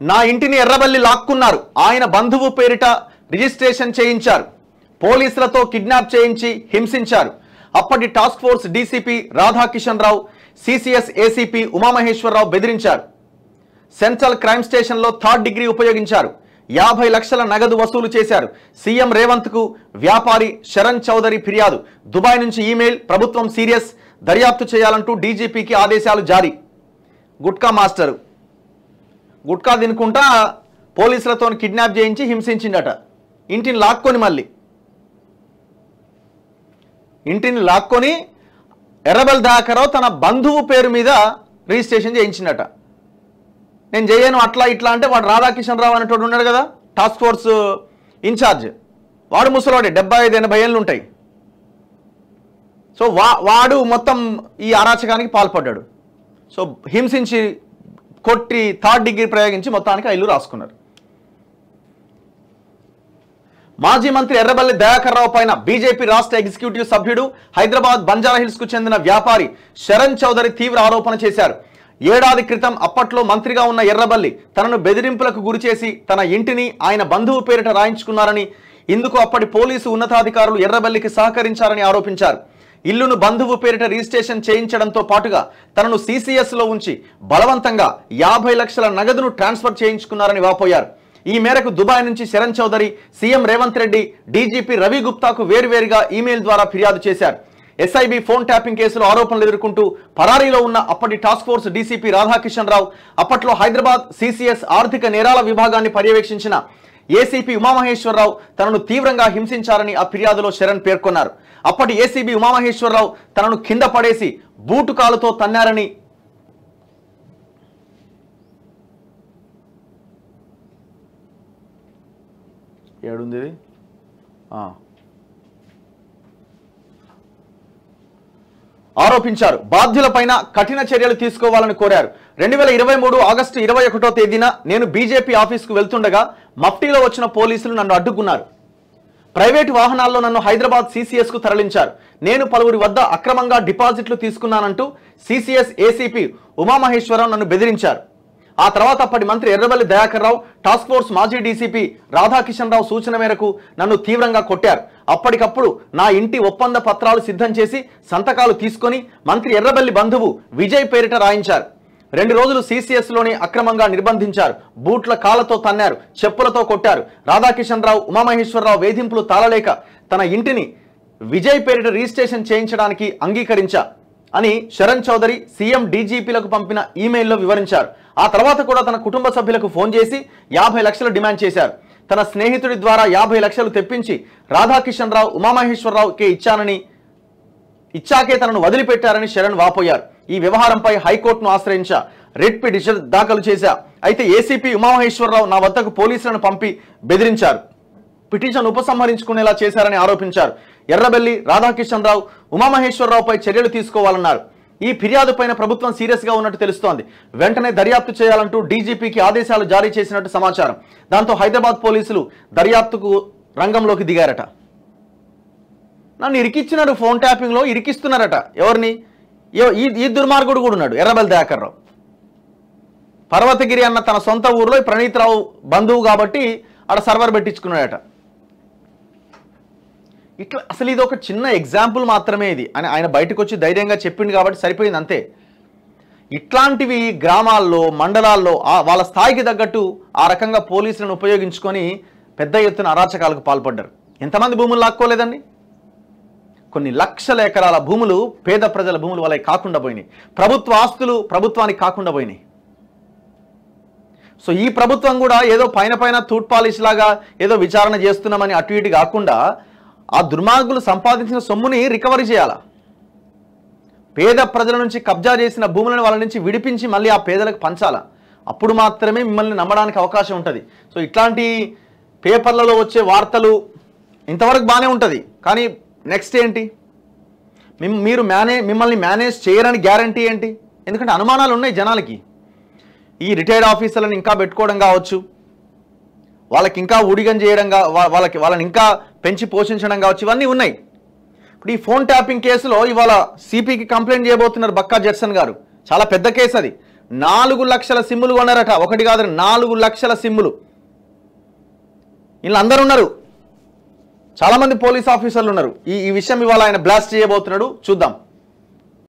నా ఇంటిని ఎర్రబల్లి లాక్కున్నారు. ఆయన బంధువు పేరిట రిజిస్ట్రేషన్ చేయించారు. పోలీసులతో కిడ్నాప్ చేయించి హింసించారు. అప్పటి టాస్క్ ఫోర్స్ డీసీపీ రాధాకిషన్ రావు, సిసిఎస్ ఏసీపీ ఉమామహేశ్వరరావు బెదిరించారు. సెంట్రల్ క్రైమ్ స్టేషన్లో థర్డ్ డిగ్రీ ఉపయోగించారు. 50 లక్షల నగదు వసూలు చేశారు. సీఎం రేవంత్కు వ్యాపారి శరణ్ చౌదరి ఫిర్యాదు. దుబాయ్ నుంచి ఈమెయిల్, ప్రభుత్వం సీరియస్, దర్యాప్తు చేయాలంటూ డీజీపీకి ఆదేశాలు జారీ. గుట్కా మాస్టరు గుట్కా తినుకుంటా పోలీసులతో కిడ్నాప్ చేయించి హింసించిండట. ఇంటిని లాక్కొని ఎర్రబెల్లి దయాకర్రావు తన బంధువు పేరు మీద రిజిస్ట్రేషన్ చేయించిండట. నేను చేయను అట్లా ఇట్లా అంటే వాడు రాధాకిషన్ రావు అనేటోడు ఉన్నాడు కదా, టాస్క్ ఫోర్స్ ఇన్ఛార్జ్, వాడు ముసలాడే 75-80 ఏళ్ళు ఉంటాయి. సో వాడు మొత్తం ఈ అరాచకానికి పాల్పడ్డాడు. సో హింసించి కొట్టి థర్డ్ డిగ్రీ ప్రయోగించి మొత్తానికి ఆ ఇల్లు రాసుకున్నారు. మాజీ మంత్రి ఎర్రబెల్లి దయాకర్రావు పైన బీజేపీ రాష్ట్ర ఎగ్జిక్యూటివ్ సభ్యుడు, హైదరాబాద్ బంజారాహిల్స్ కు చెందిన వ్యాపారి శరణ్ చౌదరి తీవ్ర ఆరోపణ చేశారు. ఏడాది క్రితం అప్పట్లో మంత్రిగా ఉన్న ఎర్రబెల్లి తనను బెదిరింపులకు గురిచేసి తన ఇంటిని ఆయన బంధువు పేరిట రాయించుకున్నారని, ఇందుకు అప్పటి పోలీసు ఉన్నతాధికారులు ఎర్రబెల్లికి సహకరించారని ఆరోపించారు. ఇల్లును బంధువు పేరిట రిజిస్ట్రేషన్ చేయించడంతో పాటుగా తనను సీసీఎస్లో ఉంచి బలవంతంగా 50 లక్షల నగదును ట్రాన్స్ఫర్ చేయించుకున్నారని వాపోయారు. ఈ మేరకు దుబాయ్ నుంచి శరణ్ చౌదరి సీఎం రేవంత్ రెడ్డి, డీజీపీ రవి గుప్తాకు వేర్వేరుగా ఈమెయిల్ ద్వారా ఫిర్యాదు చేశారు. ఎస్ఐబి ఫోన్ ట్యాపింగ్ కేసులో ఆరోపణలు ఎదుర్కొంటూ పరారీలో ఉన్న అప్పటి టాస్క్ ఫోర్స్ డీసీపీ రాధాకిషన్ రావు, అప్పట్లో హైదరాబాద్ సీసీఎస్ ఆర్థిక నేరాల విభాగాన్ని పర్యవేక్షించిన ఏసీపీ ఉమామహేశ్వరరావు తనను తీవ్రంగా హింసించారని ఆ ఫిర్యాదులో శరణ్ పేర్కొన్నారు. అప్పటి ఏసీబీ ఉమామహేశ్వరరావు తనను కింద పడేసి బూటు కాలుతో తన్నారని, ఏడుంది ఆరోపించారు. బాధ్యులపైన కఠిన చర్యలు తీసుకోవాలని కోరారు. 2023 ఆగస్టు 21వ తేదీన నేను బీజేపీ ఆఫీస్కు వెళ్తుండగా మఫ్టీలో వచ్చిన పోలీసులు నన్ను అడ్డుకున్నారు. ప్రైవేటు వాహనాల్లో నన్ను హైదరాబాద్ సీసీఎస్ కు తరలించారు. నేను పలువురి వద్ద అక్రమంగా డిపాజిట్లు తీసుకున్నానంటూ సీసీఎస్ ఏసీపీ ఉమామహేశ్వరరావు నన్ను బెదిరించారు. ఆ తర్వాత అప్పటి మంత్రి ఎర్రబెల్లి దయాకర్రావు, టాస్క్ ఫోర్స్ మాజీ డీసీపీ రాధాకిషన్ రావు సూచన మేరకు నన్ను తీవ్రంగా కొట్టారు. అప్పటికప్పుడు నా ఇంటి ఒప్పంద పత్రాలు సిద్ధం చేసి సంతకాలు తీసుకొని మంత్రి ఎర్రబెల్లి బంధువు విజయ్ పేరిట రాయించారు. 2 రోజులు సీసీఎస్లోనే అక్రమంగా నిర్బంధించారు. బూట్ల కాళ్లతో తన్నారు, చెప్పులతో కొట్టారు. రాధాకిషన్ రావు, ఉమామహేశ్వరరావు వేధింపులు తాళలేక తన ఇంటిని విజయ్ పేరిట రిజిస్ట్రేషన్ చేయించడానికి అంగీకరించా అని శరణ్ చౌదరి సీఎం డీజీపీలకు పంపిన ఈమెయిల్లో వివరించారు. ఆ తర్వాత కూడా తన కుటుంబ సభ్యులకు ఫోన్ చేసి 50 లక్షలు డిమాండ్ చేశారు. తన స్నేహితుడి ద్వారా 50 లక్షలు తెప్పించి రాధాకిషన్ రావు, ఉమామహేశ్వరరావుకే ఇచ్చాకే తనను వదిలిపెట్టారని శరణ్ వాపోయారు. ఈ వ్యవహారంపై హైకోర్టును ఆశ్రయించా, రిట్ పిటిషన్ దాఖలు చేశా. అయితే ఏసీపీ ఉమామహేశ్వరరావు నా వద్దకు పోలీసులను పంపి బెదిరించారు. పిటిషన్ ఉపసంహరించుకునేలా చేశారని ఆరోపించారు. ఎర్రబెల్లి, రాధాకిషన్ రావు, ఉమామహేశ్వరరావుపై చర్యలు తీసుకోవాలన్నారు. ఈ ఫిర్యాదుపైన ప్రభుత్వం సీరియస్గా ఉన్నట్టు తెలుస్తోంది. వెంటనే దర్యాప్తు చేయాలంటూ డీజీపీకి ఆదేశాలు జారీ చేసినట్టు సమాచారం. దాంతో హైదరాబాద్ పోలీసులు దర్యాప్తుకు రంగంలోకి దిగారట. నన్ను ఇరికిచ్చినారు, ఫోన్ ట్యాపింగ్లో ఇరికిస్తున్నారట. ఎవరిని? ఈ దుర్మార్గుడు కూడా ఉన్నాడు, ఎర్రబెల్లి దయాకర్రావు. పర్వతగిరి అన్న తన సొంత ఊర్లో ప్రణీత్ రావు బంధువు కాబట్టి ఆడ సర్వర్ పెట్టించుకున్నాడట. ఇట్లా అసలు ఇది ఒక చిన్న ఎగ్జాంపుల్ మాత్రమే ఇది అని ఆయన బయటకు వచ్చి ధైర్యంగా చెప్పింది కాబట్టి సరిపోయింది అంతే. ఇట్లాంటివి గ్రామాల్లో, మండలాల్లో వాళ్ళ స్థాయికి తగ్గట్టు ఆ రకంగా పోలీసులను ఉపయోగించుకొని పెద్ద ఎత్తున అరాచకాలకు పాల్పడ్డారు. ఎంతమంది భూములు లాక్కోలేదండి? కొన్ని లక్షల ఎకరాల భూములు పేద ప్రజల భూములు వాళ్ళకి కాకుండా పోయినాయి. ప్రభుత్వ ఆస్తులు ప్రభుత్వానికి కాకుండా పోయినాయి. సో ఈ ప్రభుత్వం కూడా ఏదో పైన తూట్ పాలిష్ లాగా ఏదో విచారణ చేస్తున్నామని అటు ఇటు కాకుండా ఆ దుర్మార్గులు సంపాదించిన సొమ్ముని రికవరీ చేయాలా. పేద ప్రజల నుంచి కబ్జా చేసిన భూములను వాళ్ళ నుంచి విడిపించి మళ్ళీ ఆ పేదలకు పంచాలా. అప్పుడు మాత్రమే మిమ్మల్ని నమ్మడానికి అవకాశం ఉంటుంది. సో ఇట్లాంటి పేపర్లలో వచ్చే వార్తలు ఇంతవరకు బాగానే ఉంటుంది, కానీ నెక్స్ట్ ఏంటి? మిమ్మల్ని మేనేజ్ చేయరని గ్యారంటీ ఏంటి? ఎందుకంటే అనుమానాలు ఉన్నాయి జనాలకి. ఈ రిటైర్డ్ ఆఫీసర్లను ఇంకా పెట్టుకోవడం కావచ్చు, వాళ్ళకి ఇంకా ఊడిగం చేయడం, వాళ్ళని ఇంకా పెంచి పోషించడం కావచ్చు, ఇవన్నీ ఉన్నాయి. ఇప్పుడు ఈ ఫోన్ ట్యాపింగ్ కేసులో ఇవాళ సిపికి కంప్లైంట్ చేయబోతున్నారు బక్కా జడ్సన్ గారు. చాలా పెద్ద కేసు అది. 4 లక్షల సిమ్ములు కొన్నారట. ఒకటి కాదు, 4 లక్షల సిమ్ములు. ఇలా అందరూ ఉన్నారు, చాలా మంది పోలీస్ ఆఫీసర్లు ఉన్నారు. ఈ విషయం ఇవాళ ఆయన బ్లాస్ట్ చేయబోతున్నాడు, చూద్దాం.